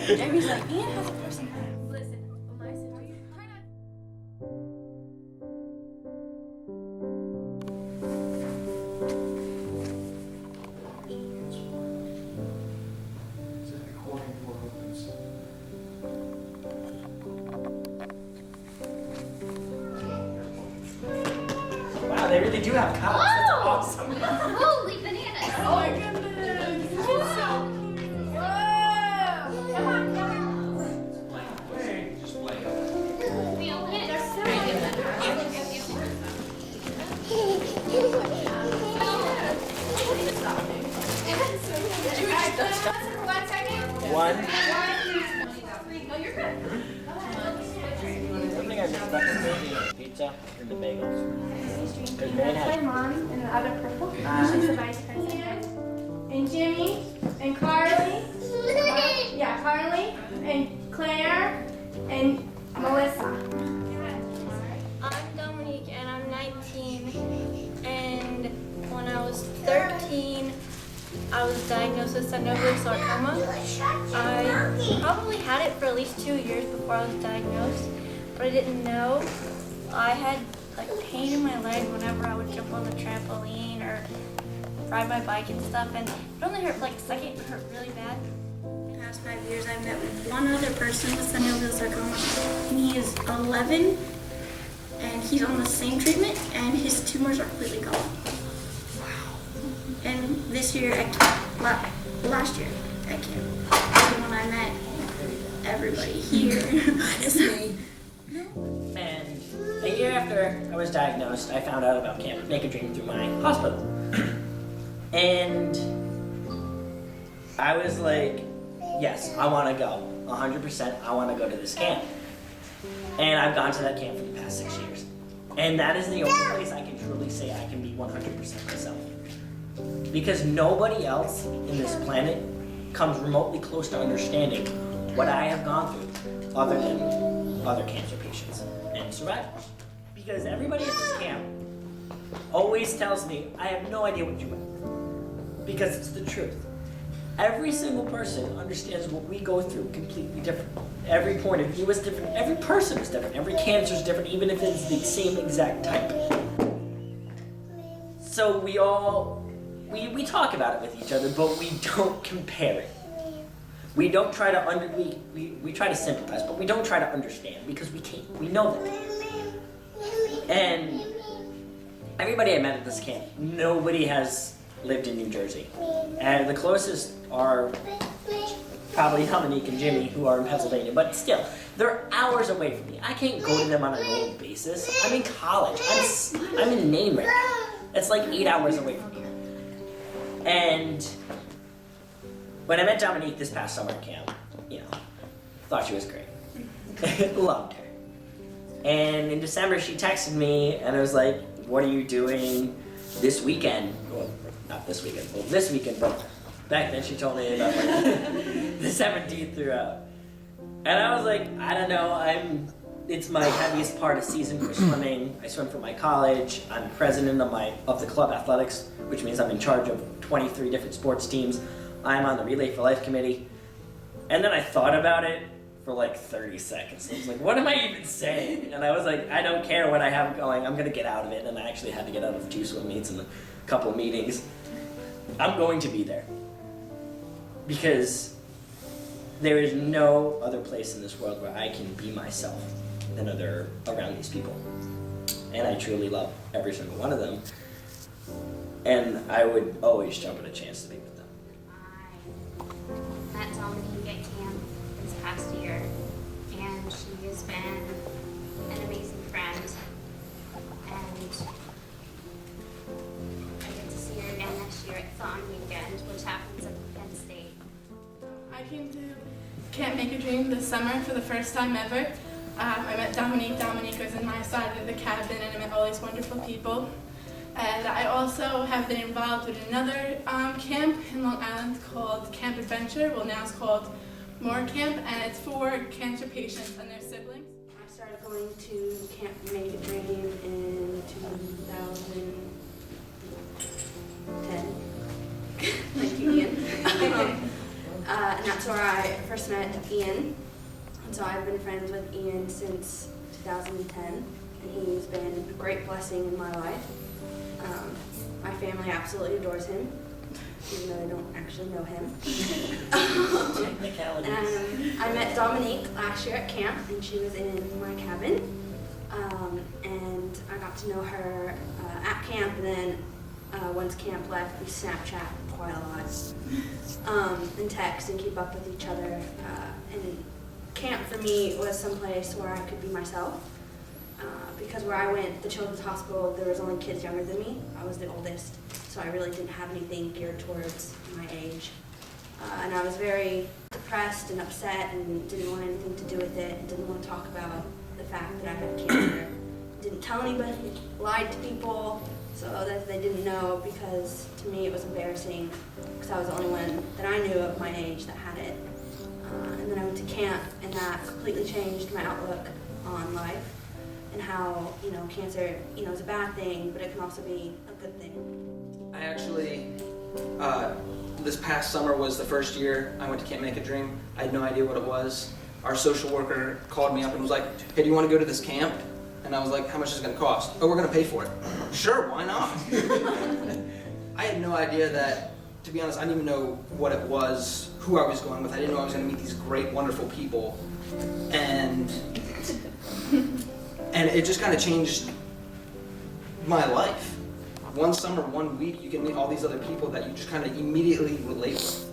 Jamie's like, Ian has a person. Listen, when I said, are you trying to... Wow, they really do have cows. That's awesome. Holy bananas! Oh my goodness! One. No, you're good. One thing I respect is the pizza and the bagels. Because man My has mom in the other purple. She's the vice president. And Jimmy and Carly. Yeah, Carly and Claire and Melissa. I'm Dominique and I'm 19, and when I was 13 I was diagnosed with synovial sarcoma. I probably had it for at least 2 years before I was diagnosed, but I didn't know. I had like pain in my leg whenever I would jump on the trampoline or ride my bike and stuff, and it only hurt for like a second. It hurt really bad. In the past 5 years I've met with one other person with synovial sarcoma, and he is 11 and he's on the same treatment and his tumors are completely gone. Wow. And this year at camp, last year at camp, when I met everybody here. It's me. And a year after I was diagnosed, I found out about Camp Mak-A-Dream through my hospital. And I was like, yes, I want to go. 100%, I want to go to this camp. And I've gone to that camp for the past 6 years. And that is the only place I can truly say I can be 100% myself. Because nobody else in this planet comes remotely close to understanding what I have gone through other than other cancer patients and survivors. Because everybody at this camp always tells me, I have no idea what you went through. Because it's the truth. Every single person understands what we go through completely different. Every point of view is different. Every person is different. Every cancer is different, even if it's the same exact type. So we talk about it with each other, but we don't compare it. We don't try to we try to sympathize, but we don't try to understand because we can't. We know that. And everybody I met at this camp, nobody has lived in New Jersey. And the closest are probably Dominique and Jimmy, who are in Pennsylvania, but still, they're hours away from me. I can't go to them on a normal basis. I'm in college. I'm in Maine right now. It's like 8 hours away from here. And when I met Dominique this past summer camp, thought she was great. Loved her. And in December, she texted me and I was like, what are you doing this weekend? Well, not this weekend, well, this weekend, but back then she told me about like the 17th throughout. And I was like, I don't know, it's my heaviest part of season for swimming. I swim for my college. I'm president of the club athletics, which means I'm in charge of 23 different sports teams. I'm on the Relay for Life committee. And then I thought about it for like 30 seconds. I was like, what am I even saying? And I was like, I don't care what I have going. I'm gonna get out of it. And I actually had to get out of 2 swim meets and a couple of meetings. I'm going to be there. Because there is no other place in this world where I can be myself than around these people. And I truly love every single one of them. And I would always jump at a chance to be with them. I met Dominique at camp this past year, and she has been an amazing friend. And I get to see her again next year at Thon Weekend, which happens at Penn State. I came to Camp Mak-A-Dream this summer for the first time ever. I met Dominique. Dominique was in my side of the cabin, and I met all these wonderful people. And I also have been involved with another camp in Long Island called Camp Adventure. Well, now it's called More Camp, and it's for cancer patients and their siblings. I started going to Camp Mak-A-Dream in 2010, like Ian. And that's where I first met Ian. And so I've been friends with Ian since 2010, and he's been a great blessing in my life. My family absolutely adores him, even though they don't actually know him. And I met Dominique last year at camp, and she was in my cabin. And I got to know her at camp, and then once camp left, we Snapchat quite a lot, and text and keep up with each other. And camp for me was someplace where I could be myself. Because where I went, the children's hospital, there was only kids younger than me. I was the oldest, so I really didn't have anything geared towards my age. And I was very depressed and upset and didn't want anything to do with it, and didn't want to talk about the fact that I had cancer. Didn't tell anybody, lied to people so that they didn't know, because to me it was embarrassing because I was the only one that I knew of my age that had it. And then I went to camp, and that completely changed my outlook on life. And how, cancer, is a bad thing, but it can also be a good thing. I actually, this past summer was the first year I went to Camp Mak-A-Dream. I had no idea what it was. Our social worker called me up and was like, hey, do you want to go to this camp? And I was like, how much is it going to cost? Oh, we're going to pay for it. Sure, why not? I had no idea that, to be honest, I didn't even know what it was, who I was going with. I didn't know I was going to meet these great, wonderful people. And it just kind of changed my life. One summer, 1 week, you can meet all these other people that you just kind of immediately relate with.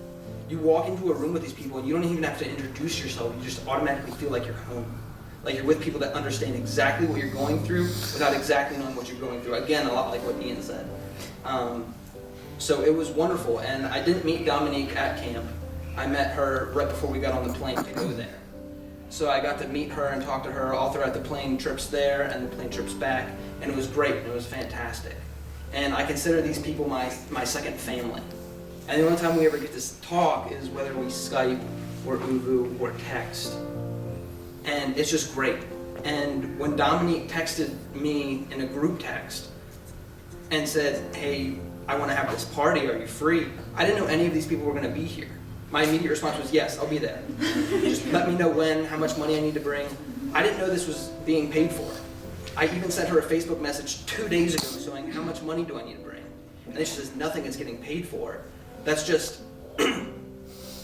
You walk into a room with these people and you don't even have to introduce yourself. You just automatically feel like you're home. Like you're with people that understand exactly what you're going through without exactly knowing what you're going through. Again, a lot like what Ian said. So it was wonderful. And I didn't meet Dominique at camp. I met her right before we got on the plane to go there. So I got to meet her and talk to her all throughout the plane trips there and the plane trips back, and it was great, and it was fantastic. And I consider these people my second family. And the only time we ever get to talk is whether we Skype or Uvu or text. And it's just great. And when Dominique texted me in a group text and said, hey, I want to have this party, are you free? I didn't know any of these people were going to be here. My immediate response was, yes, I'll be there. Just let me know when, how much money I need to bring. I didn't know this was being paid for. I even sent her a Facebook message 2 days ago saying, how much money do I need to bring? And she says, nothing is getting paid for. That's just,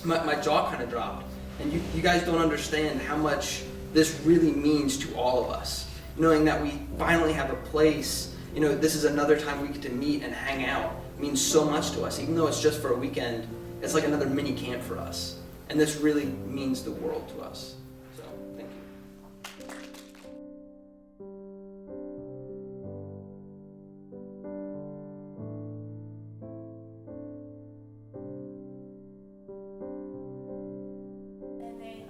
my jaw kind of dropped. And you guys don't understand how much this really means to all of us. Knowing that we finally have a place, this is another time we get to meet and hang out, means so much to us. Even though it's just for a weekend, it's like another mini camp for us. And this really means the world to us. So, thank you. And they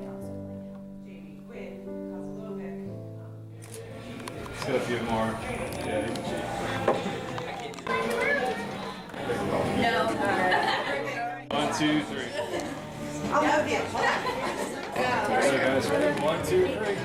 also help Jamie with Let's get a few more. Yeah, you can see. No. 1, 2, 3. I'll have you. So guys, ready? 1, 2, 3.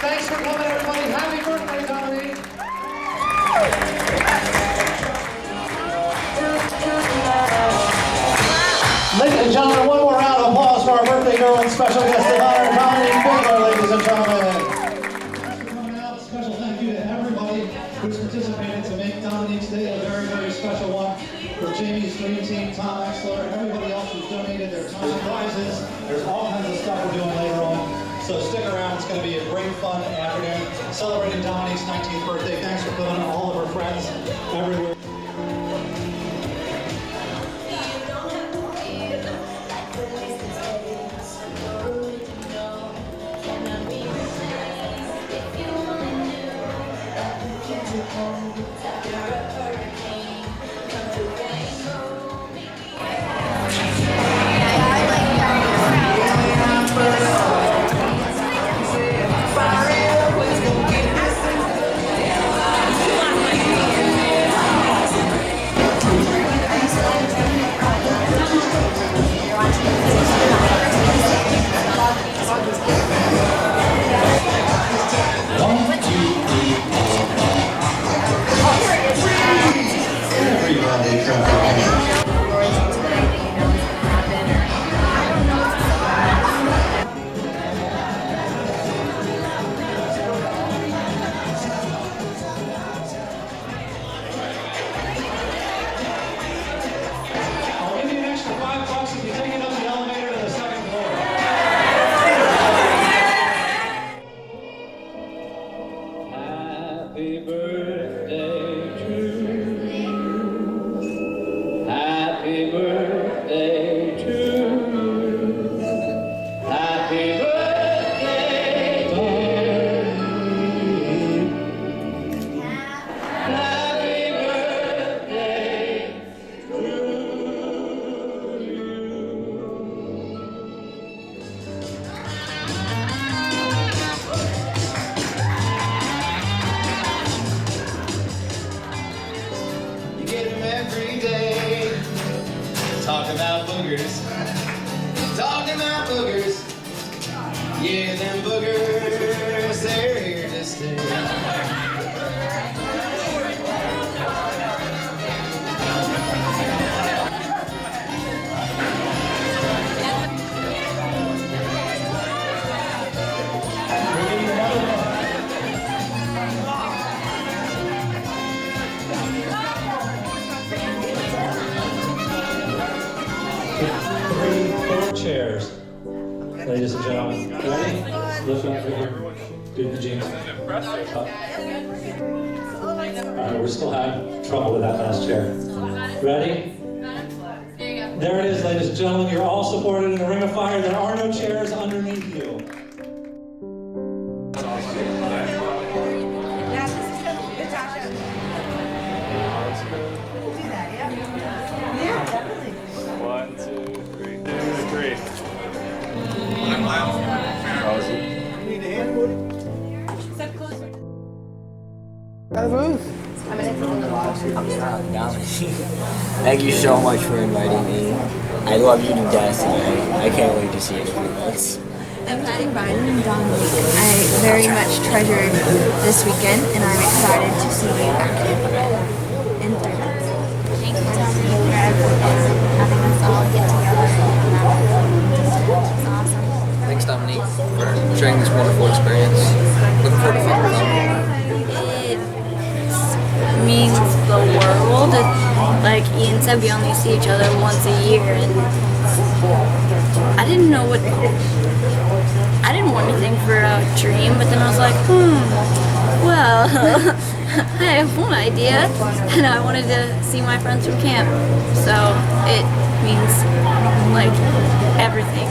Thanks for coming, everybody. Happy birthday, Dominique. Ladies and gentlemen, one more round of applause for our birthday girl and special guest of honor, Dominique Bigler, ladies and gentlemen. Thanks for coming out. Special thank you to everybody who's participated to make Dominique's Day a very, very special one. For Jamie's dream team, Tom Exler, everybody else who's donated their time and prizes. There's all kinds of stuff we're doing later on. So stick around, it's going to be a great fun afternoon celebrating Dominique's 19th birthday. Thanks for coming, all of our friends everywhere. Happy birthday to you. Happy birthday to you. Happy birthday, darling. Happy birthday to you. You get them every day. Talk about boogers. Talking about boogers. Yeah, them boogers, they're here to stay. Four chairs, ladies and gentlemen. Ready? Lift up your do the jeans. Alright, we're still having trouble with that last chair. Ready? There it is, ladies and gentlemen. You're all supported in a ring of fire. There are no chairs underneath you. One, two, three. 2, 3. Thank you so much for inviting me. I love you to death, and I can't wait to see you in a few months. I'm Patty Biden and Dominique. I very much treasured this weekend, and I'm excited to see you back in 3 months. Thank you, Dominique, for everything, having us all get together. It's awesome. Thanks, Dominique, for sharing this wonderful experience. Looking forward to fun. It means the world. Like Ian said, we only see each other once a year, and I didn't know what. I didn't want anything for a dream, but then I was like, well, I have one idea, and I wanted to see my friends from camp. So it means like everything.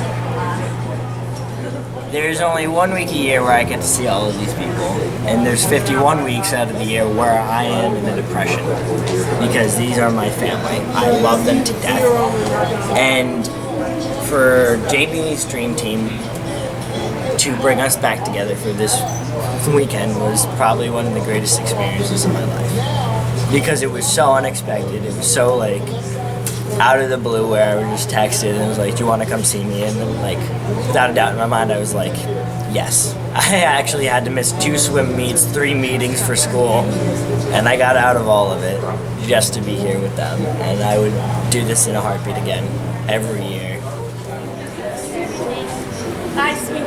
There's only 1 week a year where I get to see all of these people, and there's 51 weeks out of the year where I am in the depression, because these are my family. I love them to death. And for Jamie's dream team to bring us back together for this weekend was probably one of the greatest experiences of my life, because it was so unexpected. It was so like out of the blue, where I was just texted and was like, do you want to come see me? And then, like, without a doubt in my mind, I was like, yes. I actually had to miss 2 swim meets, 3 meetings for school, and I got out of all of it just to be here with them. And I would do this in a heartbeat again every year. Nice to meet you.